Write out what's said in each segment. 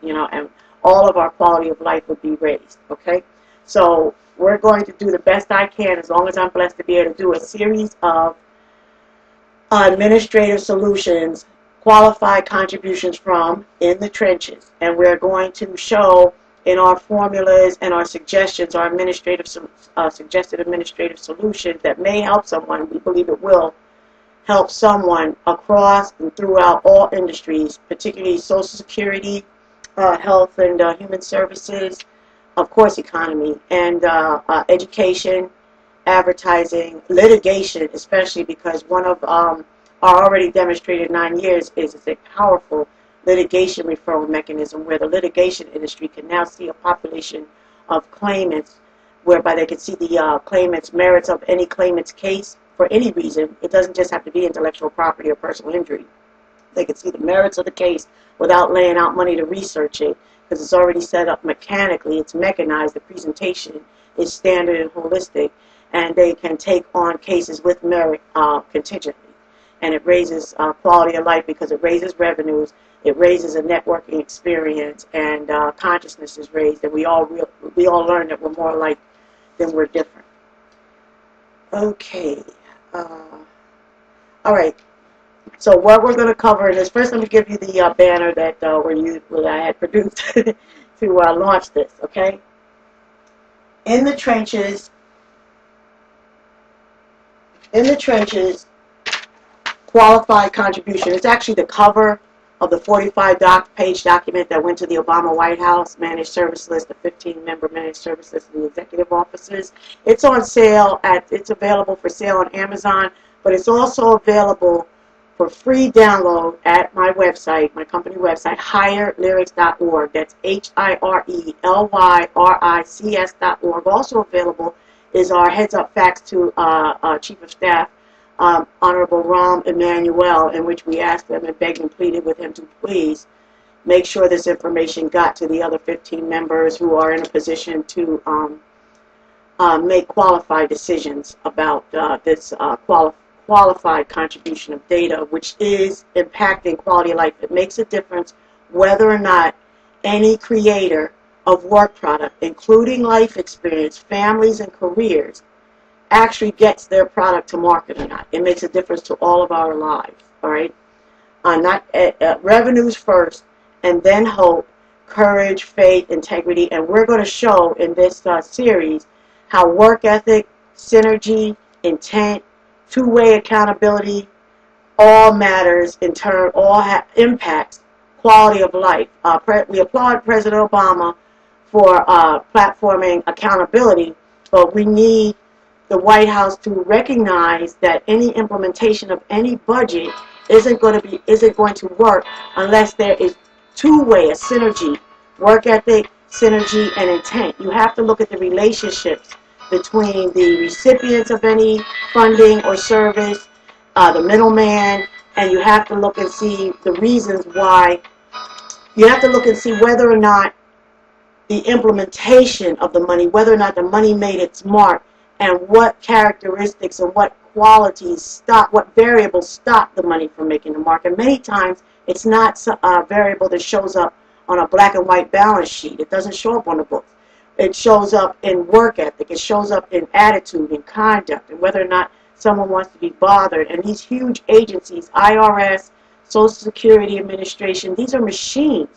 you know, and all of our quality of life would be raised, okay? So we're going to do the best I can, as long as I'm blessed to be able to do a series of administrative solutions, qualified contributions from in the trenches. And we're going to show in our formulas and our suggestions, our suggested administrative solutions that may help someone. We believe it will help someone across and throughout all industries, particularly Social Security, health and human services, of course economy, and education, advertising, litigation, especially because one of our already demonstrated 9 years is a powerful litigation referral mechanism where the litigation industry can now see a population of claimants whereby they can see the claimant's merits of any claimant's case for any reason. It doesn't just have to be intellectual property or personal injury. They can see the merits of the case without laying out money to research it because it's already set up mechanically. It's mechanized. The presentation is standard and holistic, and they can take on cases with merit contingently. And it raises quality of life because it raises revenues, it raises a networking experience, and consciousness is raised, and we all learn that we're more alike than we're different. Okay. All right. So what we're going to cover in this, first let me give you the banner that I had produced to launch this, okay? In the trenches, qualified contribution. It's actually the cover of the 45-page document that went to the Obama White House, managed service list, the 15-member managed service list of the executive offices. It's on sale, it's available for sale on Amazon, but it's also available for free download at my website, my company website, hirelyrics.org. That's HIRELYRICS.org. Also available is our heads up fax to Chief of Staff, Honorable Rahm Emanuel, in which we asked them and begged and pleaded with him to please make sure this information got to the other 15 members who are in a position to make qualified decisions about this qualified contribution of data, which is impacting quality of life. It makes a difference whether or not any creator of work product, including life experience, families, and careers, actually gets their product to market or not. It makes a difference to all of our lives, all right? Revenues first, and then hope, courage, faith, integrity, and we're going to show in this series how work ethic, synergy, intent, two-way accountability, all matters in turn, all impacts quality of life. We applaud President Obama for platforming accountability, but we need the White House to recognize that any implementation of any budget isn't going to work unless there is two-way, a synergy, work ethic, synergy, and intent. You have to look at the relationships between the recipients of any funding or service, the middleman, and you have to look and see the reasons why. You have to look and see whether or not the implementation of the money, whether or not the money made its mark, and what characteristics and what qualities what variables stop the money from making the mark. And many times it's not a variable that shows up on a black and white balance sheet. It doesn't show up on the books. It shows up in work ethic. It shows up in attitude and conduct and whether or not someone wants to be bothered. And these huge agencies, IRS, Social Security Administration, these are machines.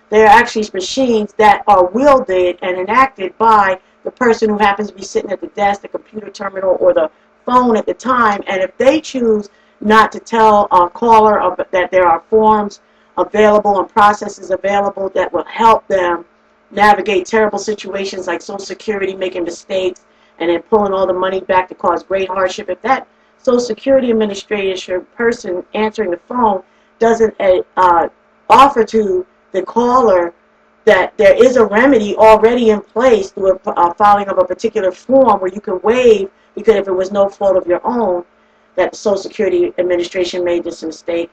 They're actually machines that are wielded and enacted by the person who happens to be sitting at the desk, the computer terminal, or the phone at the time. And if they choose not to tell a caller that there are forms available and processes available that will help them navigate terrible situations like Social Security, making mistakes, and then pulling all the money back to cause great hardship. If that Social Security Administration person answering the phone doesn't offer to the caller that there is a remedy already in place through a filing of a particular form where you can waive, because if it was no fault of your own that the Social Security Administration made this mistake,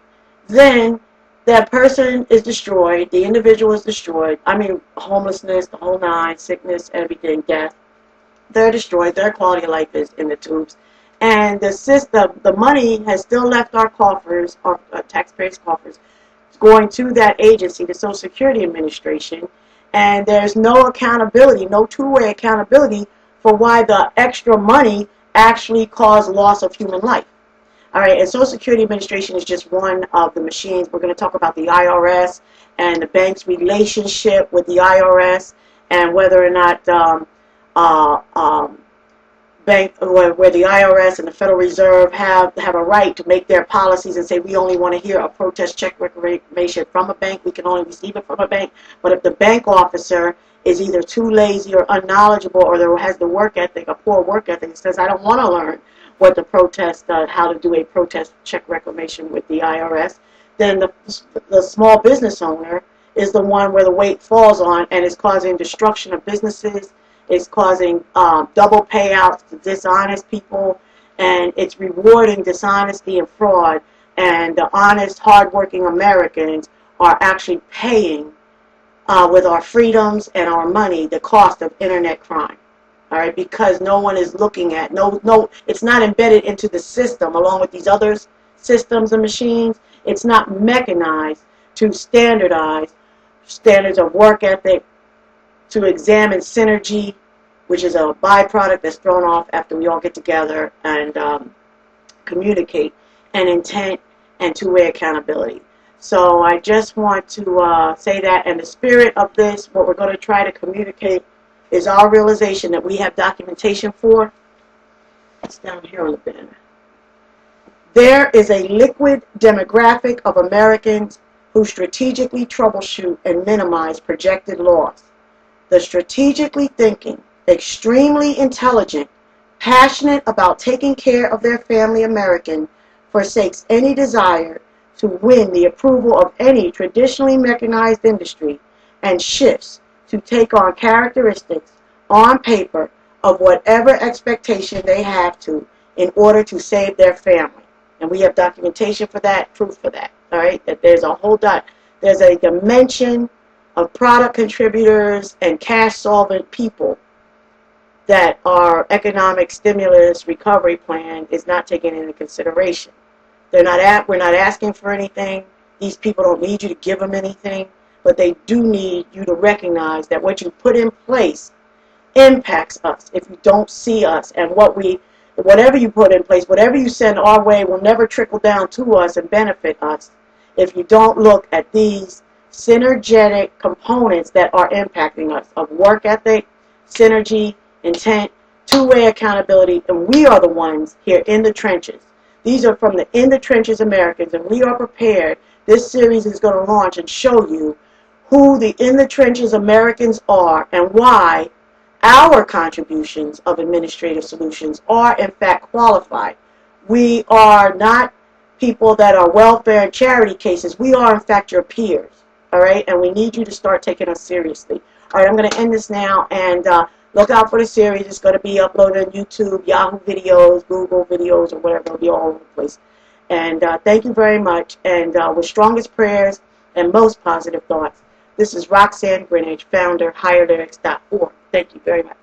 then that person is destroyed, the individual is destroyed. I mean, homelessness, the whole nine, sickness, everything, death. They're destroyed. Their quality of life is in the tubes. And the money has still left our coffers, our taxpayers' coffers, going to that agency, the Social Security Administration, and there's no accountability, no two-way accountability for why the extra money actually caused loss of human life. All right, and Social Security Administration is just one of the machines. We're going to talk about the IRS and the bank's relationship with the IRS, and whether or not where the IRS and the Federal Reserve have a right to make their policies and say we only want to hear a protest check reclamation from a bank. We can only receive it from a bank. But if the bank officer is either too lazy or unknowledgeable, or has the work ethic, a poor work ethic, says I don't want to learn what the protest, how to do a protest check reclamation with the IRS, then the small business owner is the one where the weight falls on, and is causing destruction of businesses. It's causing double payouts to dishonest people, and it's rewarding dishonesty and fraud. And the honest, hardworking Americans are actually paying with our freedoms and our money the cost of internet crime. All right, because no one is looking at, it's not embedded into the system along with these other systems and machines. It's not mechanized to standardize standards of work ethic, to examine synergy, which is a byproduct that's thrown off after we all get together and communicate, and intent and two-way accountability. So I just want to say that, and the spirit of this, what we're going to try to communicate is our realization that we have documentation for. It's down here on the banner. There is a liquid demographic of Americans who strategically troubleshoot and minimize projected loss. The strategically thinking, extremely intelligent, passionate about taking care of their family American forsakes any desire to win the approval of any traditionally mechanized industry and shifts to take on characteristics on paper of whatever expectation they have to in order to save their family. And we have documentation for that, proof for that. All right, that there's a whole there's a dimension of product contributors and cash solvent people that our economic stimulus recovery plan is not taking into consideration. We're not asking for anything. These people don't need you to give them anything, but they do need you to recognize that what you put in place impacts us if you don't see us, and whatever you put in place, whatever you send our way will never trickle down to us and benefit us if you don't look at these synergetic components that are impacting us of work ethic, synergy, intent, two-way accountability, and we are the ones here in the trenches. These are from the in the trenches Americans, and we are prepared. This series is going to launch and show you who the in the trenches Americans are and why our contributions of administrative solutions are in fact qualified. We are not people that are welfare and charity cases. We are in fact your peers, all right? And we need you to start taking us seriously. All right, I'm going to end this now, and look out for the series. It's going to be uploaded on YouTube, Yahoo videos, Google videos, or whatever. It'll be all over the place. And thank you very much. And with strongest prayers and most positive thoughts, this is Roxanne Grinage, founder, higherlyrics.org. Thank you very much.